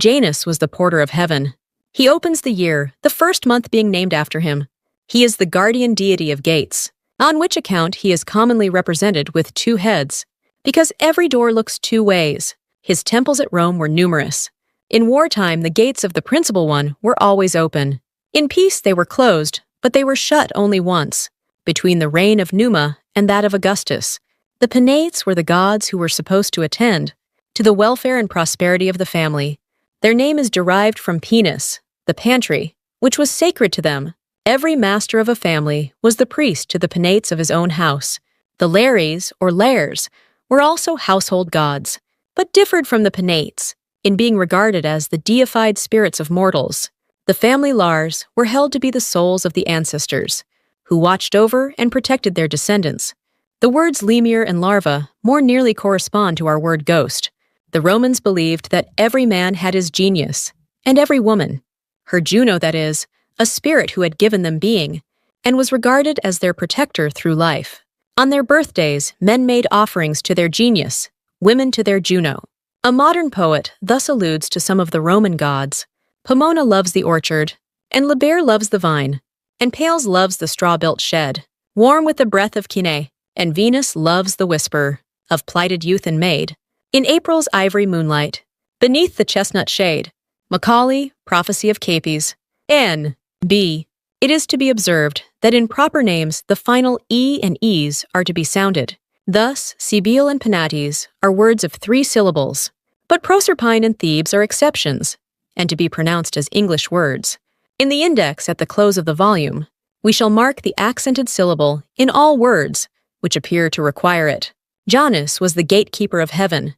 Janus was the porter of heaven. He opens the year, the first month being named after him. He is the guardian deity of gates, on which account he is commonly represented with two heads. Because every door looks two ways, his temples at Rome were numerous. In wartime, the gates of the principal one were always open. In peace, they were closed, but they were shut only once, between the reign of Numa and that of Augustus. The Penates were the gods who were supposed to attend to the welfare and prosperity of the family. Their name is derived from Penus, the pantry, which was sacred to them. Every master of a family was the priest to the Penates of his own house. The Lares, or Lares, were also household gods, but differed from the Penates in being regarded as the deified spirits of mortals. The family Lars were held to be the souls of the ancestors, who watched over and protected their descendants. The words lemur and larva more nearly correspond to our word ghost. The Romans believed that every man had his genius, and every woman, her Juno that is, a spirit who had given them being, and was regarded as their protector through life. On their birthdays, men made offerings to their genius, women to their Juno. A modern poet thus alludes to some of the Roman gods. Pomona loves the orchard, and Liber loves the vine, and Pales loves the straw-built shed, warm with the breath of Kine, and Venus loves the whisper of plighted youth and maid. In April's ivory moonlight, beneath the chestnut shade, Macaulay, Prophecy of Capes, N.B. It is to be observed that in proper names the final E and Es are to be sounded. Thus, Cybele and Penates are words of 3 syllables, but Proserpine and Thebes are exceptions, and to be pronounced as English words. In the index at the close of the volume, we shall mark the accented syllable in all words which appear to require it. Janus was the gatekeeper of heaven.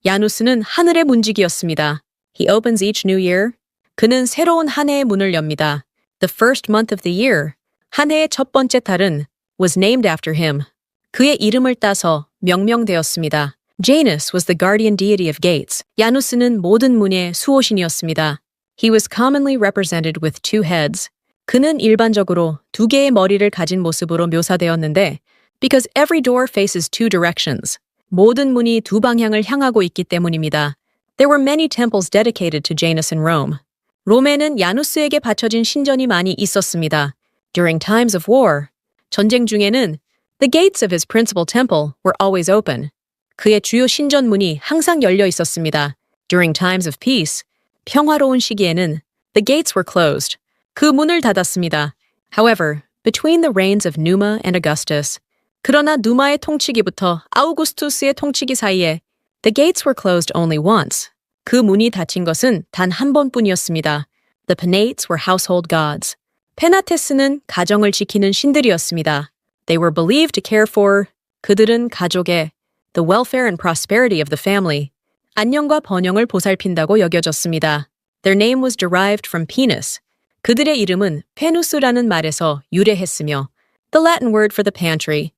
야누스는 하늘의 문지기였습니다. He opens each new year. 그는 새로운 한 해의 문을 엽니다. The first month of the year, 한 해의 첫 번째 달은, was named after him. 그의 이름을 따서 명명되었습니다. Janus was the guardian deity of gates. 야누스는 모든 문의 수호신이었습니다. He was commonly represented with 2 heads. 그는 일반적으로 2개의 머리를 가진 모습으로 묘사되었는데, because every door faces 2 directions. 모든 문이 2 방향을 향하고 있기 때문입니다. There were many temples dedicated to Janus in Rome. 롬에는 야누스에게 바쳐진 신전이 많이 있었습니다. During times of war, 전쟁 중에는 the gates of his principal temple were always open. 그의 주요 신전 문이 항상 열려 있었습니다. During times of peace, 평화로운 시기에는 the gates were closed. 그 문을 닫았습니다. However, between the reigns of Numa and Augustus, 그러나 누마의 통치기부터 아우구스투스의 통치기 사이에 the gates were closed only once. 그 문이 닫힌 것은 단 한 번뿐이었습니다. The Penates were household gods. 페나테스는 가정을 지키는 신들이었습니다. They were believed to care for, 그들은 가족의, the welfare and prosperity of the family, 안녕과 번영을 보살핀다고 여겨졌습니다. Their name was derived from Penus. 그들의 이름은 페누스라는 말에서 유래했으며, the Latin word for the pantry.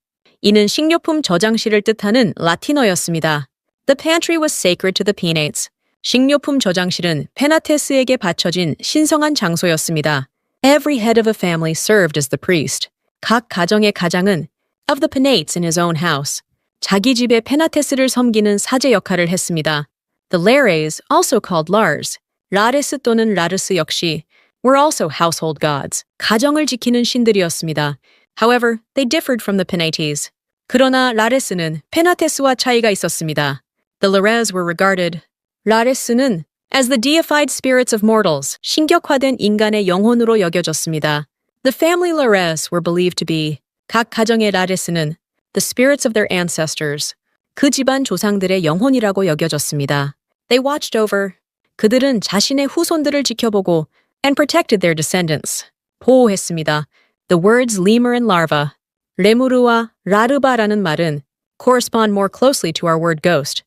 이는 식료품 저장실을 뜻하는 라틴어였습니다. The pantry was sacred to the Penates. 식료품 저장실은 페나테스에게 바쳐진 신성한 장소였습니다. Every head of a family served as the priest. 각 가정의 가장은 of the Penates in his own house. 자기 집에 페나테스를 섬기는 사제 역할을 했습니다. The Lares, also called Lars, 라레스 또는 라르스 역시 were also household gods. 가정을 지키는 신들이었습니다. However, they differed from the Penates. 그러나 라레스는 페나테스와 차이가 있었습니다. The Lares were regarded, 라레스는 as the deified spirits of mortals, 신격화된 인간의 영혼으로 여겨졌습니다. The family Lares were believed to be, 각 가정의 라레스는 the spirits of their ancestors, 그 집안 조상들의 영혼이라고 여겨졌습니다. They watched over, 그들은 자신의 후손들을 지켜보고 and protected their descendants, 보호했습니다. The words lemur and larva, 레무르와 라르바라는 말은 correspond more closely to our word ghost.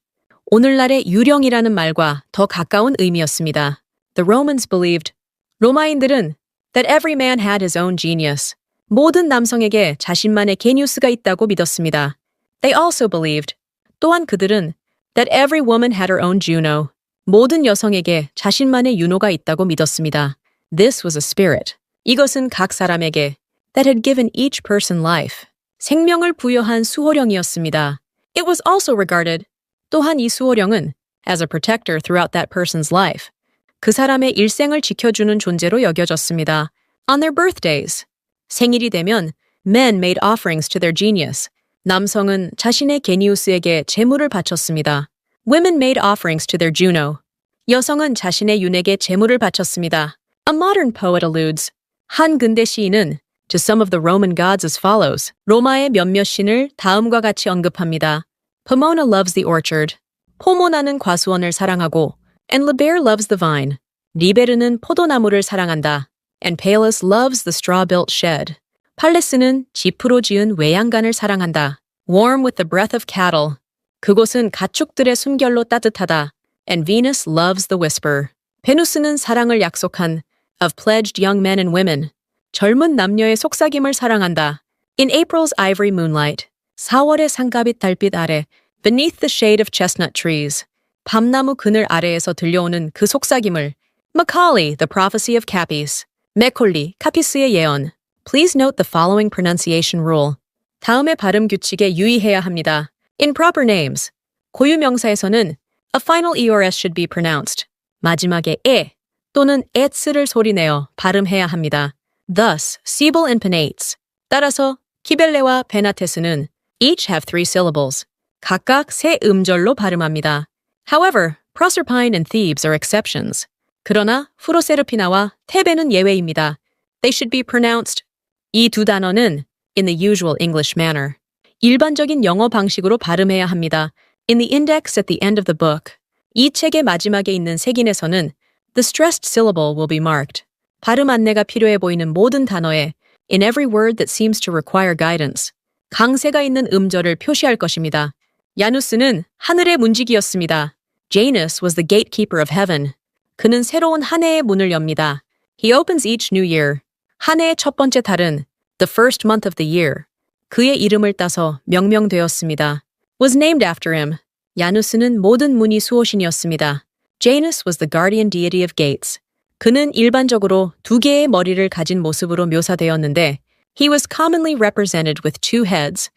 오늘날의 유령이라는 말과 더 가까운 의미였습니다. The Romans believed, 로마인들은 that every man had his own genius. 모든 남성에게 자신만의 게니우스가 있다고 믿었습니다. They also believed, 또한 그들은 that every woman had her own Juno. 모든 여성에게 자신만의 유노가 있다고 믿었습니다. This was a spirit. 이것은 각 사람에게 that had given each person life. 생명을 부여한 수호령이었습니다. It was also regarded, 또한 이 수호령은 as a protector throughout that person's life. 그 사람의 일생을 지켜주는 존재로 여겨졌습니다. On their birthdays. 생일이 되면 men made offerings to their genius. 남성은 자신의 게니우스에게 제물을 바쳤습니다. Women made offerings to their Juno. 여성은 자신의 윤에게 제물을 바쳤습니다. A modern poet alludes. 한 근대 시인은 to some of the Roman gods as follows. 로마의 몇몇 신을 다음과 같이 언급합니다. Pomona loves the orchard. 포모나는 과수원을 사랑하고 and Liber loves the vine. 리베르는 포도나무를 사랑한다. And Pallas loves the straw-built shed. 팔레스는 지프로 지은 외양간을 사랑한다. Warm with the breath of cattle. 그곳은 가축들의 숨결로 따뜻하다. And Venus loves the whisper. 베누스는 사랑을 약속한 of pledged young men and women. 젊은 남녀의 속삭임을 사랑한다. In April's ivory moonlight. 4월의 상가빛 달빛 아래. Beneath the shade of chestnut trees. 밤나무 그늘 아래에서 들려오는 그 속삭임을. Macaulay, the prophecy of Capys. 맥콜리, 카피스의 예언. Please note the following pronunciation rule. 다음의 발음 규칙에 유의해야 합니다. In proper names. 고유 명사에서는 a final EOS should be pronounced. 마지막에 에 또는 et를 소리내어 발음해야 합니다. Thus, Sibyl and Penates. 따라서 키벨레와 페나테스는 each have 3 syllables. 각각 3 음절로 발음합니다. However, Proserpine and Thebes are exceptions. 그러나 프로세르피나와 테베는 예외입니다. They should be pronounced. 이 두 단어는 in the usual English manner. 일반적인 영어 방식으로 발음해야 합니다. In the index at the end of the book. 이 책의 마지막에 있는 색인에서는 the stressed syllable will be marked. 발음 안내가 필요해 보이는 모든 단어에 in every word that seems to require guidance. 강세가 있는 음절을 표시할 것입니다. 야누스는 하늘의 문지기였습니다. Janus was the gatekeeper of heaven. 그는 새로운 한 해의 문을 엽니다. He opens each new year. 한 해의 첫 번째 달은 the first month of the year. 그의 이름을 따서 명명되었습니다. Was named after him. 야누스는 모든 문이 수호신이었습니다. Janus was the guardian deity of gates. 그는 일반적으로 2개의 머리를 가진 모습으로 묘사되었는데 he was commonly represented with 2 heads.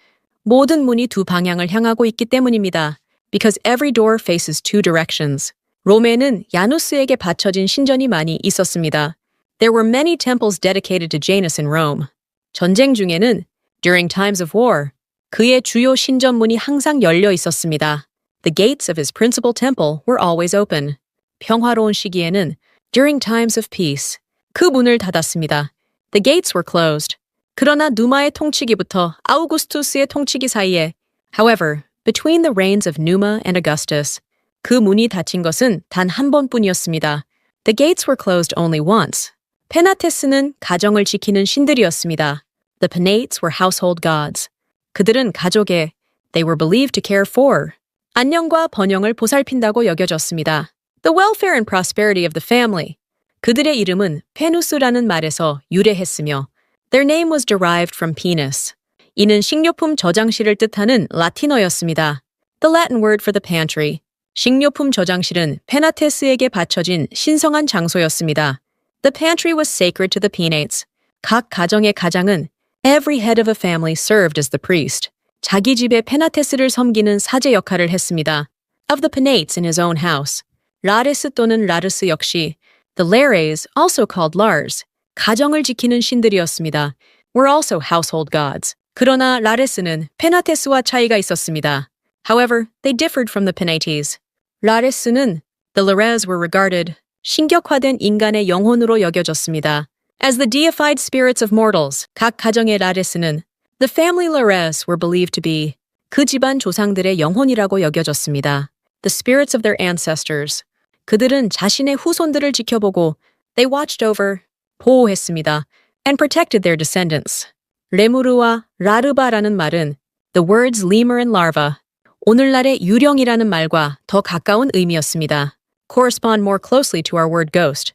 모든 문이 2 방향을 향하고 있기 때문입니다. Because every door faces 2 directions. 롬에는 야누스에게 바쳐진 신전이 많이 있었습니다. There were many temples dedicated to Janus in Rome. 전쟁 중에는 during times of war, 그의 주요 신전문이 항상 열려 있었습니다. The gates of his principal temple were always open. 평화로운 시기에는 during times of peace, 그 문을 닫았습니다. The gates were closed. 그러나 누마의 통치기부터 아우구스투스의 통치기 사이에, however, between the reigns of Numa and Augustus, 그 문이 닫힌 것은 단 한 번뿐이었습니다. The gates were closed only once. 페나테스는 가정을 지키는 신들이었습니다. The Penates were household gods. 그들은 가족에 they were believed to care for. 안녕과 번영을 보살핀다고 여겨졌습니다. The welfare and prosperity of the family. 그들의 이름은 페누스라는 말에서 유래했으며 their name was derived from penis. 이는 식료품 저장실을 뜻하는 라틴어였습니다. The Latin word for the pantry. 식료품 저장실은 페나테스에게 바쳐진 신성한 장소였습니다. The pantry was sacred to the Penates. 각 가정의 가장은 every head of a family served as the priest. 자기 집에 페나테스를 섬기는 사제 역할을 했습니다. Of the Penates in his own house. 라레스 또는 라르스 역시 the Lares, also called Lars, 가정을 지키는 신들이었습니다. Were also household gods. 그러나 라레스는 페나테스와 차이가 있었습니다. However, they differed from the Penates. 라레스는 the Lares were regarded 신격화된 인간의 영혼으로 여겨졌습니다. As the deified spirits of mortals, 각 가정의 라레스는 the family Lares were believed to be 그 집안 조상들의 영혼이라고 여겨졌습니다. The spirits of their ancestors. 그들은 자신의 후손들을 지켜보고 they watched over, 보호했습니다. And protected their descendants. 레무르와 라르바라는 말은 the words lemur and larva, 오늘날의 유령이라는 말과 더 가까운 의미였습니다. Correspond more closely to our word ghost.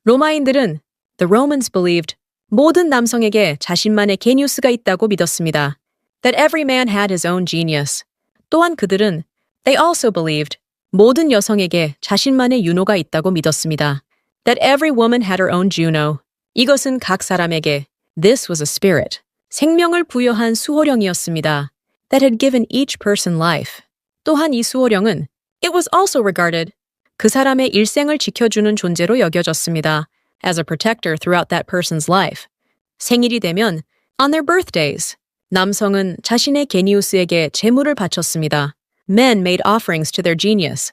로마인들은 the Romans believed 모든 남성에게 자신만의 게니우스가 있다고 믿었습니다. That every man had his own genius. 또한 그들은 they also believed 모든 여성에게 자신만의 윤호가 있다고 믿었습니다. That every woman had her own Juno. 이것은 각 사람에게 this was a spirit. 생명을 부여한 수호령이었습니다. That had given each person life. 또한 이 수호령은 it was also regarded 그 사람의 일생을 지켜주는 존재로 여겨졌습니다. As a protector throughout that person's life. 생일이 되면 on their birthdays. 남성은 자신의 게니우스에게 제물을 바쳤습니다. Men made offerings to their genius.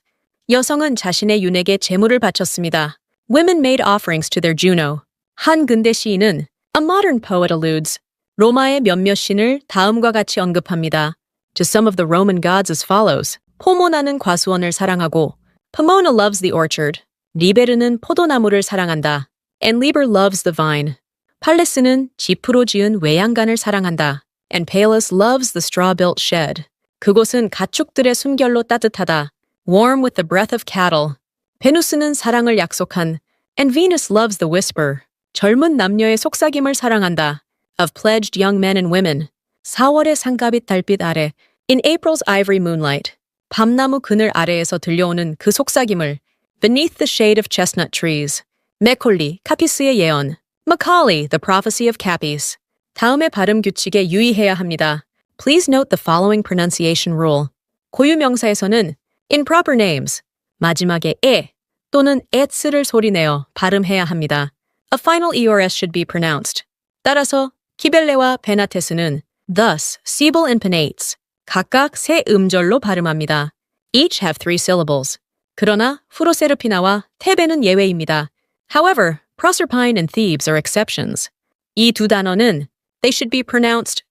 여성은 자신의 윤에게 제물을 바쳤습니다. Women made offerings to their Juno. 한 근대 시인은 a modern poet alludes. 로마의 몇몇 신을 다음과 같이 언급합니다. To some of the Roman gods as follows. 포모나는 과수원을 사랑하고 Pomona loves the orchard. 리베르는 포도나무를 사랑한다. And Liber loves the vine. 팔레스는 지프로 지은 외양간을 사랑한다. And Pallas loves the straw-built shed. 그곳은 가축들의 숨결로 따뜻하다. Warm with the breath of cattle. 베누스는 사랑을 약속한. And Venus loves the whisper. 젊은 남녀의 속삭임을 사랑한다. Of pledged young men and women. 4월의 상가빛 달빛 아래. In April's ivory moonlight. 밤나무 그늘 아래에서 들려오는 그 속삭임을. Beneath the shade of chestnut trees. 메콜리, 카피스의 예언. Macaulay, the prophecy of Capys. 다음의 발음 규칙에 유의해야 합니다. Please note the following pronunciation rule. 고유 명사에서는 in proper names, 마지막에 에 또는 et를 소리내어 발음해야 합니다. A final EOS should be pronounced. 따라서 키벨레와 베나테스는 thus, Sibyl and Penates, 각각 세 음절로 발음합니다. Each have 3 syllables. 그러나 프로세르피나와 테베는 예외입니다. However, Proserpine and Thebes are exceptions. 이 두 단어는 they should be pronounced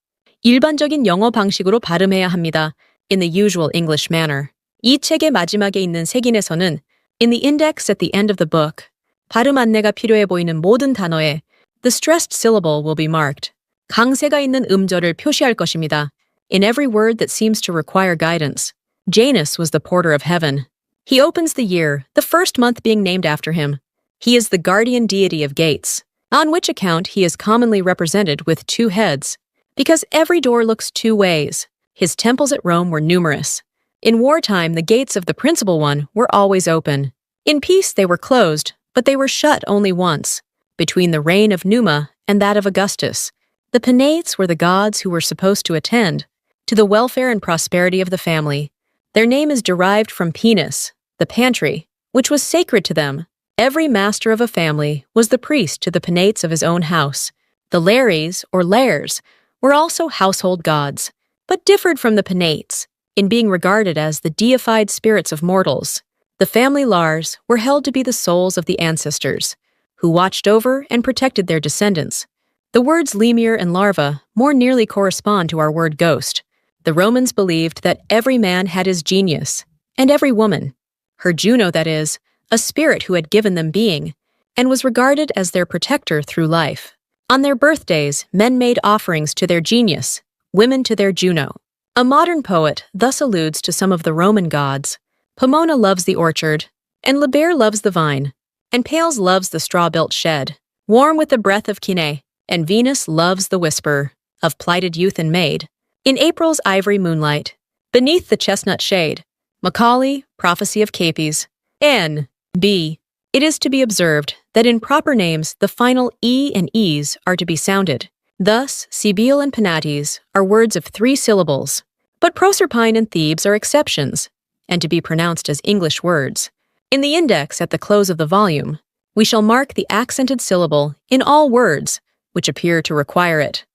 일반적인 영어 방식으로 발음해야 합니다. In the usual English manner. 이 책의 마지막에 있는 색인에서는 in the index at the end of the book 발음 안내가 필요해 보이는 모든 단어에 the stressed syllable will be marked. 강세가 있는 음절을 표시할 것입니다. In every word that seems to require guidance. Janus was the porter of heaven. He opens the year, the first month being named after him. He is the guardian deity of gates, on which account he is commonly represented with 2 heads. Because every door looks 2 ways. His temples at Rome were numerous. In wartime, the gates of the principal one were always open. In peace, they were closed, but they were shut only once, between the reign of Numa and that of Augustus. The Penates were the gods who were supposed to attend to the welfare and prosperity of the family. Their name is derived from Penis, the pantry, which was sacred to them. Every master of a family was the priest to the Penates of his own house. The Lares, or Lairs, were also household gods, but differed from the Penates in being regarded as the deified spirits of mortals. The family Lars were held to be the souls of the ancestors, who watched over and protected their descendants. The words lemur and larva more nearly correspond to our word ghost. The Romans believed that every man had his genius, and every woman, her Juno that is, a spirit who had given them being, and was regarded as their protector through life. On their birthdays, men made offerings to their genius, women to their Juno. A modern poet thus alludes to some of the Roman gods. Pomona loves the orchard, and Liber loves the vine, and Pallas loves the straw-built shed, warm with the breath of Kine, and Venus loves the whisper of plighted youth and maid. In April's ivory moonlight, beneath the chestnut shade, Macaulay, prophecy of Capys. N.B. It is to be observed that in proper names the final E and Es are to be sounded. Thus, Sibyl and Penates are words of 3 syllables, but Proserpine and Thebes are exceptions, and to be pronounced as English words. In the index at the close of the volume, we shall mark the accented syllable in all words which appear to require it.